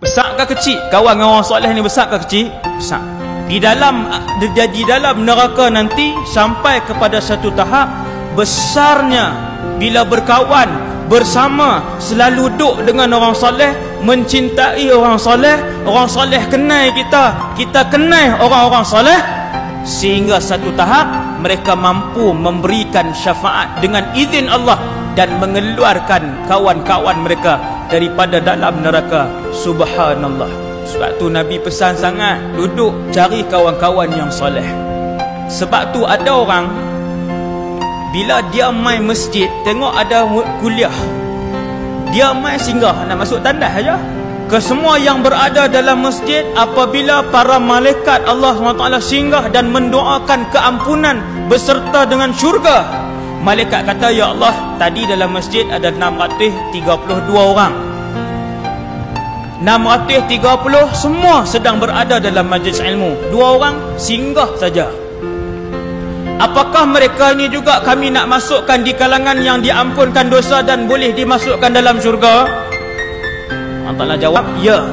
Besar ke kecil? Kawan dengan orang soleh ni besar ke kecil? Besar. Di dalam neraka nanti sampai kepada satu tahap besarnya bila berkawan bersama, selalu duduk dengan orang soleh, mencintai orang soleh kenal kita kenal orang-orang soleh, sehingga satu tahap mereka mampu memberikan syafaat dengan izin Allah dan mengeluarkan kawan-kawan mereka daripada dalam neraka. Subhanallah. Sebab tu Nabi pesan sangat, duduk cari kawan-kawan yang soleh. Sebab tu ada orang bila dia main masjid, tengok ada kuliah, dia main singgah, nak masuk tandas saja. Kesemua yang berada dalam masjid, apabila para malaikat Allah SWT singgah dan mendoakan keampunan beserta dengan syurga, malaikat kata, ya Allah, tadi dalam masjid ada 632 orang, 630 semua sedang berada dalam majlis ilmu, 2 orang singgah saja. Apakah mereka ini juga kami nak masukkan di kalangan yang diampunkan dosa dan boleh dimasukkan dalam syurga? Allah Ta'ala jawab, ya.